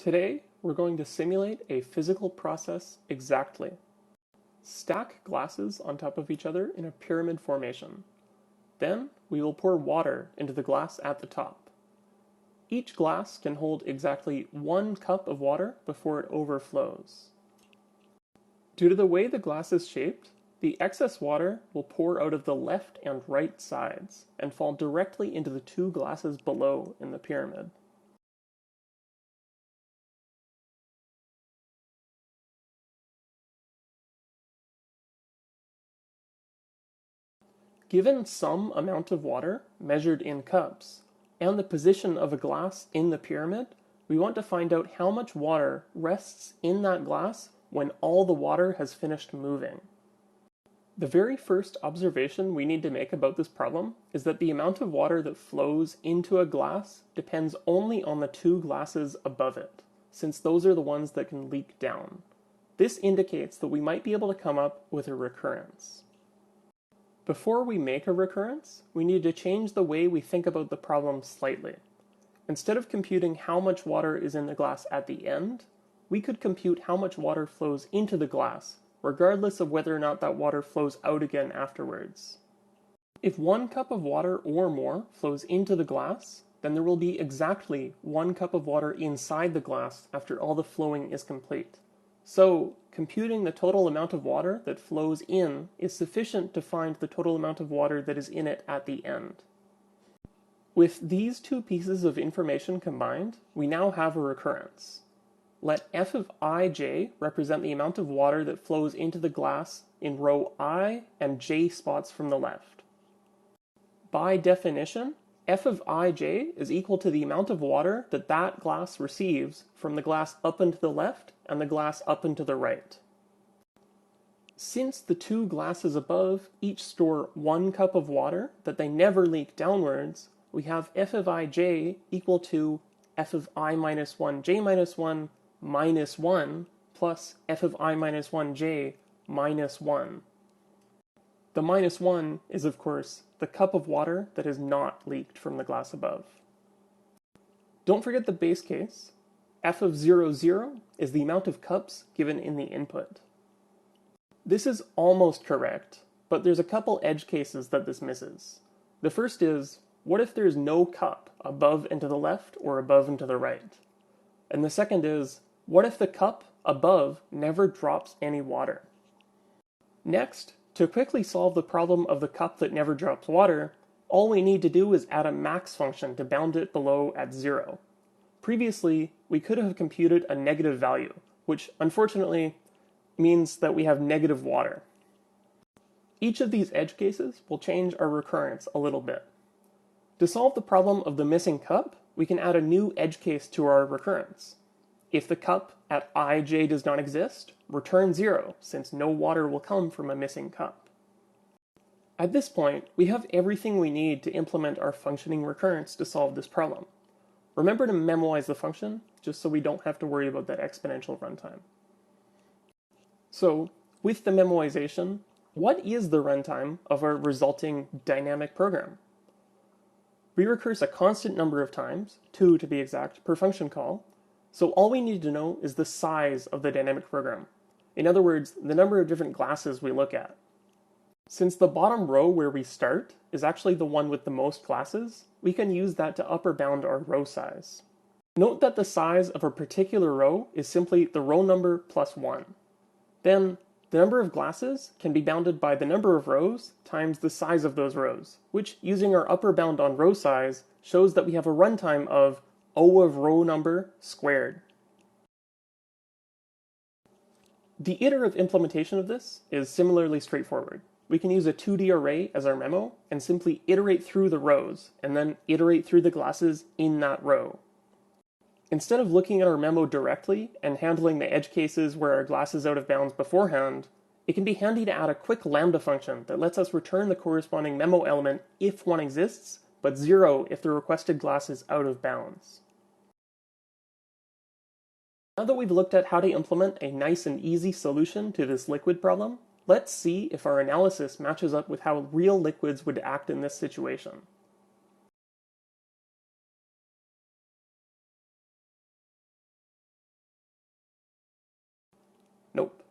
Today, we're going to simulate a physical process exactly. Stack glasses on top of each other in a pyramid formation. Then, we will pour water into the glass at the top. Each glass can hold exactly 1 cup of water before it overflows. Due to the way the glass is shaped, the excess water will pour out of the left and right sides and fall directly into the 2 glasses below in the pyramid. Given some amount of water, measured in cups, and the position of a glass in the pyramid, we want to find out how much water rests in that glass when all the water has finished moving. The very first observation we need to make about this problem is that the amount of water that flows into a glass depends only on the 2 glasses above it, since those are the ones that can leak down. This indicates that we might be able to come up with a recurrence. Before we make a recurrence, we need to change the way we think about the problem slightly. Instead of computing how much water is in the glass at the end, we could compute how much water flows into the glass, regardless of whether or not that water flows out again afterwards. If 1 cup of water or more flows into the glass, then there will be exactly 1 cup of water inside the glass after all the flowing is complete. So, computing the total amount of water that flows in is sufficient to find the total amount of water that is in it at the end. With these 2 pieces of information combined, we now have a recurrence. Let f of ij represent the amount of water that flows into the glass in row I and j spots from the left. By definition, f of ij is equal to the amount of water that that glass receives from the glass up and to the left and the glass up and to the right. Since the 2 glasses above each store 1 cup of water that they never leak downwards, we have f of ij equal to f of I minus 1 j minus 1 minus 1 plus f of I minus 1 j minus 1. The minus 1 is, of course, the cup of water that is not leaked from the glass above. Don't forget the base case. F of 0, 0 is the amount of cups given in the input. This is almost correct, but there's a couple edge cases that this misses. The first is, what if there's no cup above and to the left or above and to the right? And the second is, what if the cup above never drops any water? Next, to quickly solve the problem of the cup that never drops water, all we need to do is add a max function to bound it below at 0. Previously, we could have computed a negative value, which unfortunately means that we have negative water. Each of these edge cases will change our recurrence a little bit. To solve the problem of the missing cup, we can add a new edge case to our recurrence. If the cup at ij does not exist, return 0, since no water will come from a missing cup. At this point, we have everything we need to implement our functioning recurrence to solve this problem. Remember to memorize the function, just so we don't have to worry about that exponential runtime. So, with the memoization, what is the runtime of our resulting dynamic program? We recurse a constant number of times, 2 to be exact, per function call, so all we need to know is the size of the dynamic program. In other words, the number of different glasses we look at. Since the bottom row where we start is actually the one with the most glasses, we can use that to upper bound our row size. Note that the size of a particular row is simply the row number plus 1. Then, the number of glasses can be bounded by the number of rows times the size of those rows, which, using our upper bound on row size, shows that we have a runtime of O of row number squared. The iterative implementation of this is similarly straightforward. We can use a 2D array as our memo and simply iterate through the rows and then iterate through the glasses in that row. Instead of looking at our memo directly and handling the edge cases where our glass is out of bounds beforehand, it can be handy to add a quick lambda function that lets us return the corresponding memo element if one exists, but 0 if the requested glass is out of bounds. Now that we've looked at how to implement a nice and easy solution to this liquid problem, let's see if our analysis matches up with how real liquids would act in this situation. Nope.